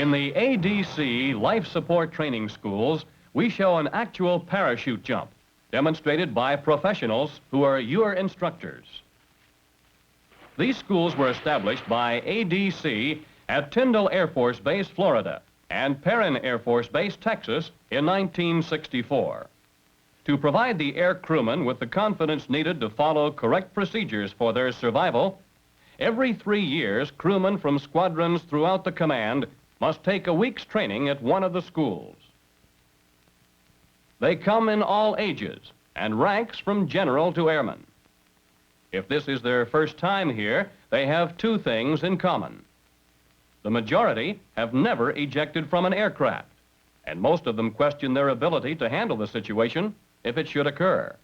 In the ADC Life Support Training Schools, we show an actual parachute jump demonstrated by professionals who are your instructors. These schools were established by ADC at Tyndall Air Force Base, Florida, and Perrin Air Force Base, Texas, in 1964. To provide the air crewmen with the confidence needed to follow correct procedures for their survival, every 3 years, crewmen from squadrons throughout the command must take a week's training at one of the schools. They come in all ages and ranks from general to airman. If this is their first time here, they have two things in common. The majority have never ejected from an aircraft, and most of them question their ability to handle the situation if it should occur.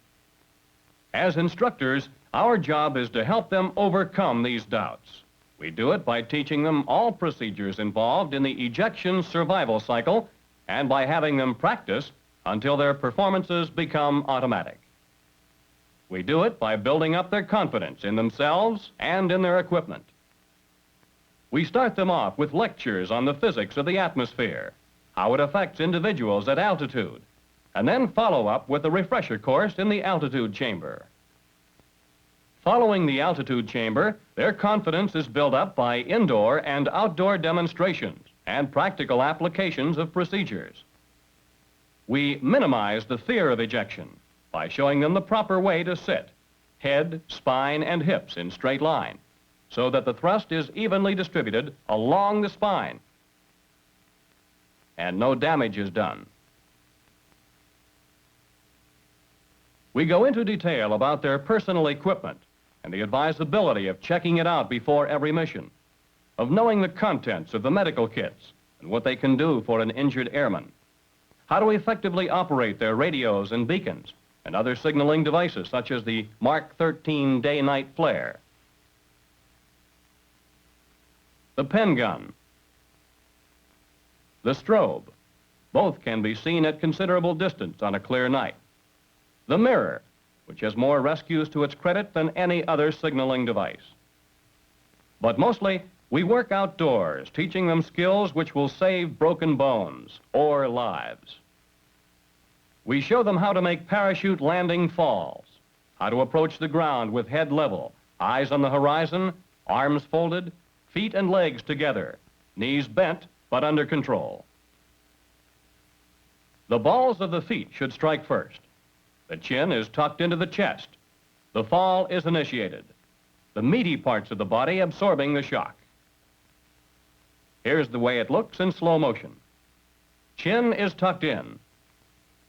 As instructors, our job is to help them overcome these doubts. We do it by teaching them all procedures involved in the ejection survival cycle and by having them practice until their performances become automatic. We do it by building up their confidence in themselves and in their equipment. We start them off with lectures on the physics of the atmosphere, how it affects individuals at altitude, and then follow up with a refresher course in the altitude chamber. Following the altitude chamber, their confidence is built up by indoor and outdoor demonstrations and practical applications of procedures. We minimize the fear of ejection by showing them the proper way to sit, head, spine, and hips in straight line, so that the thrust is evenly distributed along the spine and no damage is done. We go into detail about their personal equipment and the advisability of checking it out before every mission, of knowing the contents of the medical kits and what they can do for an injured airman, how to effectively operate their radios and beacons and other signaling devices such as the Mark 13 day-night flare, the pen gun, the strobe. Both can be seen at considerable distance on a clear night. The mirror, which has more rescues to its credit than any other signaling device. But mostly, we work outdoors, teaching them skills which will save broken bones or lives. We show them how to make parachute landing falls, how to approach the ground with head level, eyes on the horizon, arms folded, feet and legs together, knees bent but under control. The balls of the feet should strike first. The chin is tucked into the chest. The fall is initiated, the meaty parts of the body absorbing the shock. Here's the way it looks in slow motion. Chin is tucked in.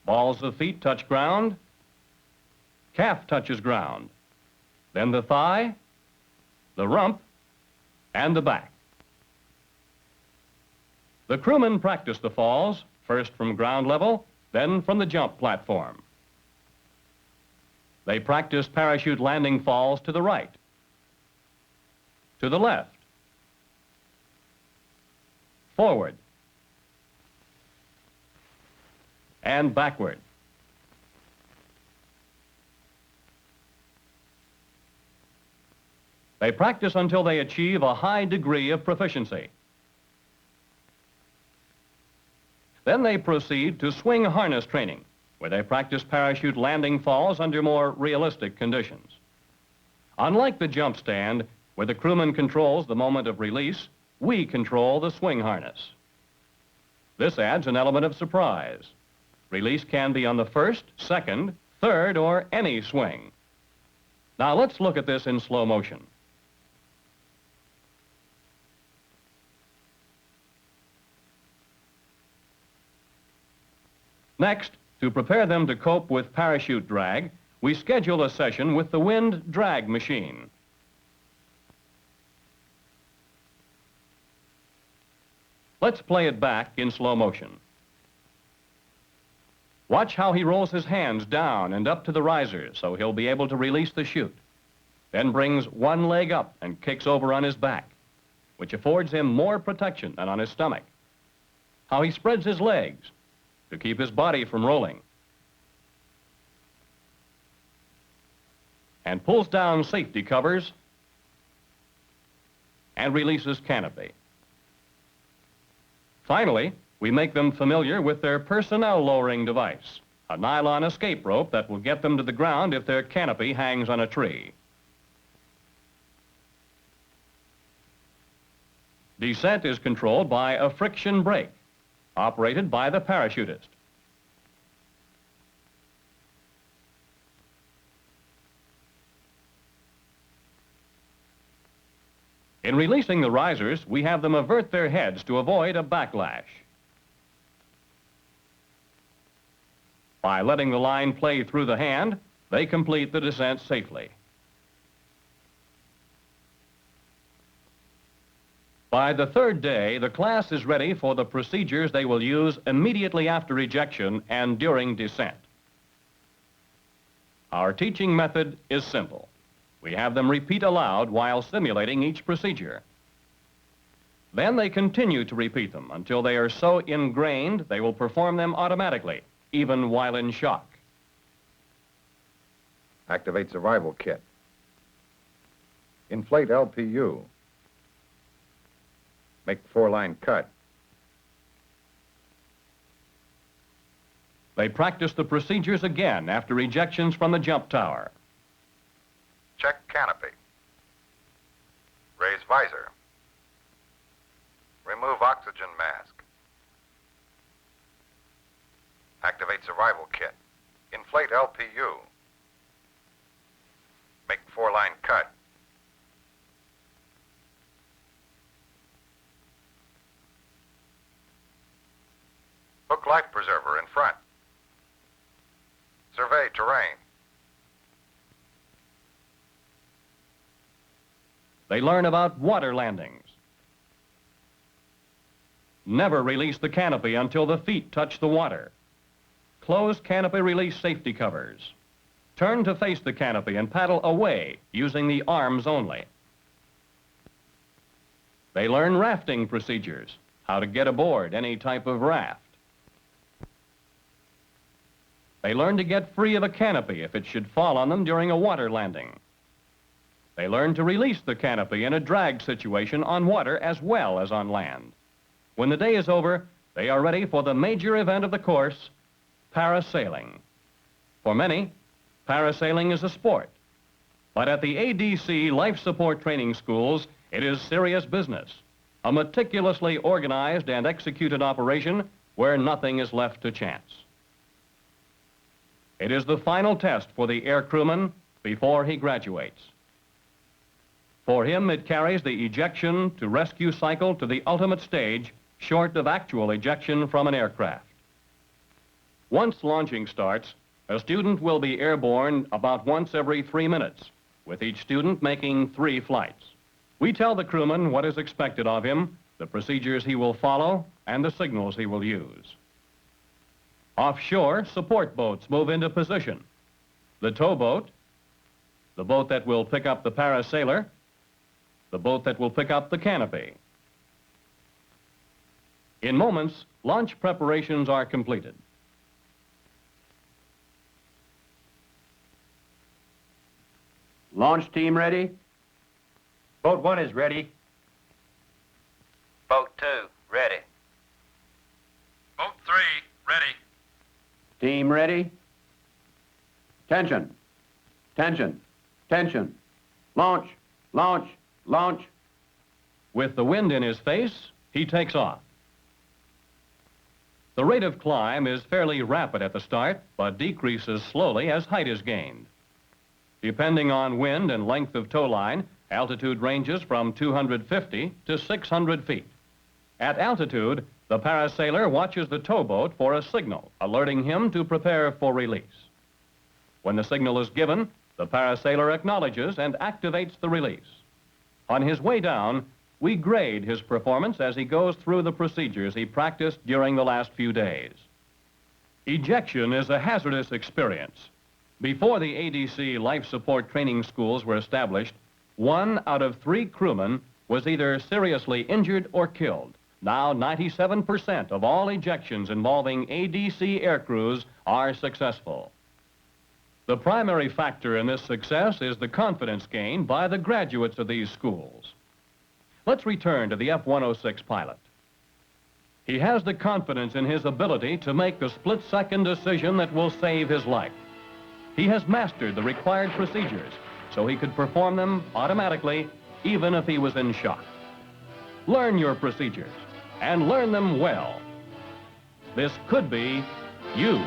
Balls of feet touch ground. Calf touches ground. Then the thigh, the rump, and the back. The crewmen practice the falls, first from ground level, then from the jump platform. They practice parachute landing falls to the right, to the left, forward, and backward. They practice until they achieve a high degree of proficiency. Then they proceed to swing harness training, where they practice parachute landing falls under more realistic conditions. Unlike the jump stand, where the crewman controls the moment of release, we control the swing harness. This adds an element of surprise. Release can be on the first, second, third, or any swing. Now let's look at this in slow motion. Next, to prepare them to cope with parachute drag, we schedule a session with the wind drag machine. Let's play it back in slow motion. Watch how he rolls his hands down and up to the risers so he'll be able to release the chute. Then brings one leg up and kicks over on his back, which affords him more protection than on his stomach. How he spreads his legs to keep his body from rolling, and pulls down safety covers and releases canopy. Finally, we make them familiar with their personnel lowering device, a nylon escape rope that will get them to the ground if their canopy hangs on a tree. Descent is controlled by a friction brake, operated by the parachutist. In releasing the risers, we have them avert their heads to avoid a backlash. By letting the line play through the hand, they complete the descent safely. By the third day, the class is ready for the procedures they will use immediately after ejection and during descent. Our teaching method is simple. We have them repeat aloud while simulating each procedure. Then they continue to repeat them until they are so ingrained they will perform them automatically, even while in shock. Activate survival kit. Inflate LPU. Make 4-line cut. They practice the procedures again after ejections from the jump tower. Check canopy. Raise visor. Remove oxygen mask. Activate survival kit. Inflate LPU. Make 4-line cut. Hook life preserver in front. Survey terrain. They learn about water landings. Never release the canopy until the feet touch the water. Close canopy release safety covers. Turn to face the canopy and paddle away using the arms only. They learn rafting procedures, how to get aboard any type of raft. They learn to get free of a canopy if it should fall on them during a water landing. They learn to release the canopy in a drag situation on water as well as on land. When the day is over, they are ready for the major event of the course, parasailing. For many, parasailing is a sport. But at the ADC Life Support Training Schools, it is serious business, a meticulously organized and executed operation where nothing is left to chance. It is the final test for the air crewman before he graduates. For him, it carries the ejection to rescue cycle to the ultimate stage, short of actual ejection from an aircraft. Once launching starts, a student will be airborne about once every 3 minutes, with each student making 3 flights. We tell the crewman what is expected of him, the procedures he will follow, and the signals he will use. Offshore, support boats move into position. The towboat, the boat that will pick up the parasailer, the boat that will pick up the canopy. In moments, launch preparations are completed. Launch team ready? Boat 1 is ready. Boat 2, ready. Boat 3, ready. Team ready? Tension. Tension. Tension. Launch. Launch. Launch. With the wind in his face, he takes off. The rate of climb is fairly rapid at the start, but decreases slowly as height is gained. Depending on wind and length of tow line, altitude ranges from 250 to 600 feet. At altitude, the parasailer watches the towboat for a signal, alerting him to prepare for release. When the signal is given, the parasailer acknowledges and activates the release. On his way down, we grade his performance as he goes through the procedures he practiced during the last few days. Ejection is a hazardous experience. Before the ADC Life Support Training Schools were established, 1 out of 3 crewmen was either seriously injured or killed. Now, 97% of all ejections involving ADC air crews are successful. The primary factor in this success is the confidence gained by the graduates of these schools. Let's return to the F-106 pilot. He has the confidence in his ability to make the split-second decision that will save his life. He has mastered the required procedures so he could perform them automatically even if he was in shock. Learn your procedures and learn them well. This could be you.